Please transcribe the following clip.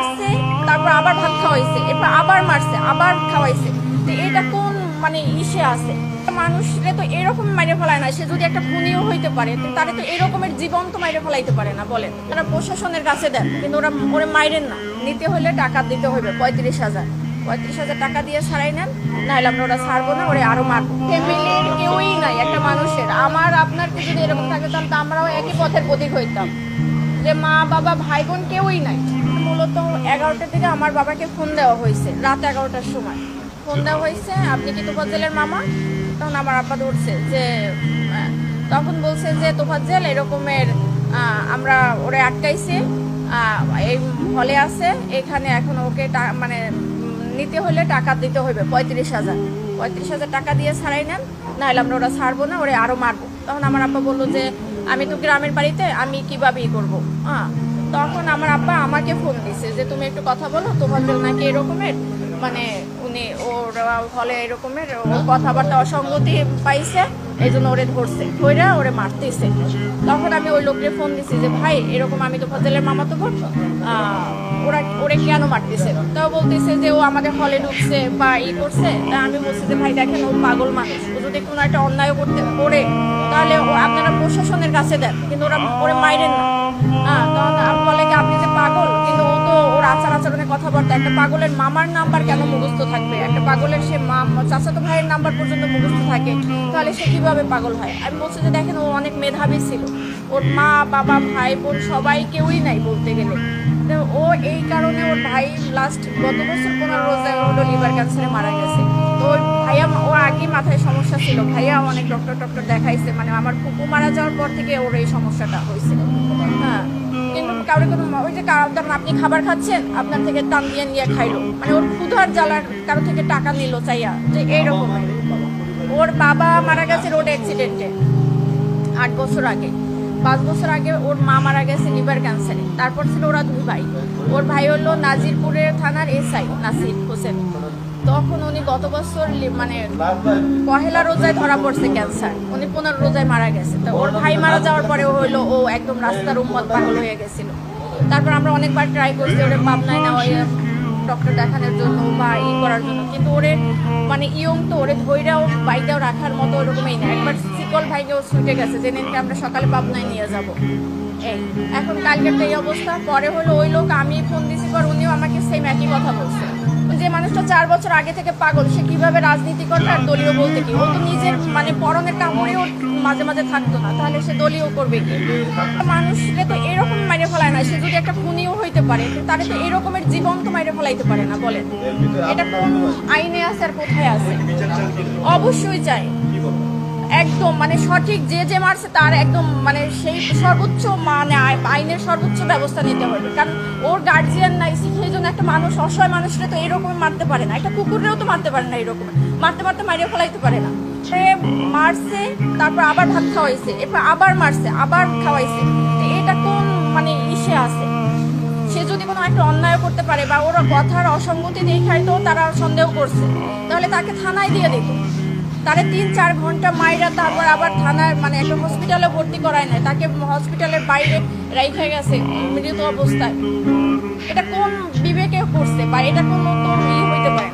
মারছে, তারপর আবার ভাত খাওয়াইছে, এরপর আবার মারছে, আবার খাওয়াইছে। তো এটা কোন মানে ইসে আছে? মানুষরে তো এরকম মাইরে ফেলায় না, সে যদি একটা খুনিও হইতে পারে তারে তো এরকমের জীবন তো মাইরে ফেলাইতে পারে না বলেন। তারা প্রশাসনের কাছে দেন, কিন্তু ওরা ওরে মাইরেন না। নিতে হলে টাকা দিতে হবে 35,000 টাকা দিয়ে ছাড়াই নেন, নাহলে আমরা ওরা ছাড়বো না, ওরে আরো মারবো। ফ্যামিলির কেউই নাই একটা মানুষের। আমার আপনার যদি এরকম থাকে তাহলে তো আমরাও একই পথের প্রতীক হইতাম, যে মা বাবা ভাই বোন কেউই নাই। মূলত 11টার দিকে আমার বাবাকে ফোন দেওয়া হয়েছে, রাত 11টার সময় ফোন দেওয়া হয়েছে, আপনি কি তোফাজ্জেলের মামা? তখন আমার আব্বা ধরছে যে, তখন বলছে যে তোফাজ্জেল এরকমের আমরা ওরে আটকাইছি, এই হলে আছে এখানে, এখন ওকে মানে নিতে হলে টাকা দিতে হবে 35,000 টাকা দিয়ে ছাড়াই নেন, নাহলে আমরা ওরা ছাড়বো না, ওরে আরো মারবো। তখন আমার আব্বা বললো যে আমি তো গ্রামের বাড়িতে, আমি কিভাবে করবো। তখন আমার আব্বা আমাকে ফোন দিছে যে তুমি একটু কথা বলো, তোফাজ্জেল নাকি এরকমের মানে উনি ওর হলে এরকমের কথাবার্তা অসঙ্গতি পাইছে, এই জন্য ওরে ধরছে, ধইরা ওরে মারতেছে। তখন আমি ওই লোককে ফোন দিছি যে ভাই এরকম আমি তোফাজ্জেলের মামা তো বোন, ওরে কেন মারতেছে? তাও বলতেছে যে ও আমাদের হলে ঢুকছে বা করছে। তা আমি বলছি যে ভাই দেখেন ও পাগল মানুষ, ও যদি কোনো একটা অন্যায় করতে করে তাহলে আপনারা প্রশাসনের কাছে দেন, কিন্তু ওরা ওরে মাইরেন না। তখন বলে কি আপনি যে পাগল, কিন্তু ও তো ওর আচার আচরণের কথাবার্তা, একটা পাগলের মামার নাম্বার কেন মুখস্থ থাকবে? একটা পাগলের সে চাচাতো ভাইয়ের নাম্বার পর্যন্ত মুখস্থ থাকে, তাহলে সে কিভাবে পাগল হয়? আমি বলছি যে দেখেন ও অনেক মেধাবী ছিল, ওর মা বাবা ভাই বোন সবাই কেউই নাই বলতে গেলে। তো ও এই কারণে ওর ভাই লাস্ট গত বছর 15 রোজায় হলো লিভার ক্যান্সারে মারা গেছে। তো ওর ভাইয়া, ও আগে মাথায় সমস্যা ছিল, ভাইয়া অনেক ডক্টর দেখাইছে, মানে আমার ফুপু মারা যাওয়ার পর থেকে ওর এই সমস্যাটা হয়েছিল। কিন্তু কারো কোনো ওই যে ধরেন আপনি খাবার খাচ্ছেন, আপনার থেকে টান দিয়ে নিয়ে খাইলো, মানে ওর ক্ষুধার জ্বালার কারো থেকে টাকা নিল চাইয়া, যে এইরকম। ওর বাবা মারা গেছে রোড অ্যাক্সিডেন্টে 8 বছর আগে, 5 বছর আগে ওর মা মারা গেছে লিভার ক্যান্সারে। তারপর ছিল ওরা 2 ভাই, ওর ভাই হলো নাজিরপুরের থানার এসআই নাসির হোসেন। তখন উনি গত বছর মানে পহেলা রোজায় ধরা পড়ছে ক্যান্সার, উনি 15 রোজায় মারা গেছে। তো ওর ভাই মারা যাওয়ার পরে হইলো ও একদম রাস্তার উম্মত পাগল হয়ে গেছিল। তারপর আমরা অনেকবার ট্রাই করছি ওরে পাবনায় নেওয়া ডক্টর দেখানোর জন্য বা করার জন্য, কিন্তু ওরে মানে ইয়ং তো, ওরে ধৈর্যও বাইকেও রাখার মতো ওরকমই না। একবার শিকল ভাইকেও ছুটে গেছে, যে নিনকে আমরা সকালে পাবনায় নিয়ে যাব। এই এখন কালকের এই অবস্থা। পরে হলো ওই লোক, আমি ফোন দিছি পর উনিও আমাকে সেম একই কথা বলছে, যে মানুষটা 4 বছর আগে থেকে পাগল, সে কিভাবে রাজনীতি করবে আর দলীয় বলতে কি? ও তো নিজের মানে পরনের কাপড়েও মাঝে মাঝে থাকতো না, তাহলে সে দলীয় করবে কি? মানুষরে তো এরকম মাইরে ফেলায় না, সে যদি একটা খুনিও হইতে পারে তারে তো এরকমের জীবন তো মাইরে ফেলাইতে পারে না বলেন। এটা কোন আইনে আছে আর কোথায় আছে? অবশ্যই চাই একদম মানে সঠিক, যে মারছে তার একদম মানে সেই সর্বোচ্চ মানে আইনের সর্বোচ্চ ব্যবস্থা নিতে হবে। কারণ ওর গার্জিয়ান নাই, সেই জন্য একটা মানুষ, অসহায় মানুষরা তো এরকম মারতে পারে না, একটা কুকুরেও তো মারতে পারে না, এরকম মারতে মারিয়ে ফেলাইতে পারে না। সে মারছে, তারপর আবার ভাত খাওয়াইছে, এরপর আবার মারছে, আবার খাওয়াইছে। এটা কোন মানে ইসে আছে? সে যদি কোনো একটা অন্যায় করতে পারে বা ওরা কথার অসঙ্গতি দেখায় তো তারা সন্দেহ করছে, তাহলে তাকে থানায় দিয়ে দিত। তারে 3-4 ঘন্টা মাইরা তারপর আবার থানায় মানে একটা হসপিটালে ভর্তি করায় নাই, তাকে হসপিটালের বাইরে রাইখা গেছে মৃত অবস্থায়। এটা কোন বিবেকে করছে বা এটা কোনো তো হইতে পারে না।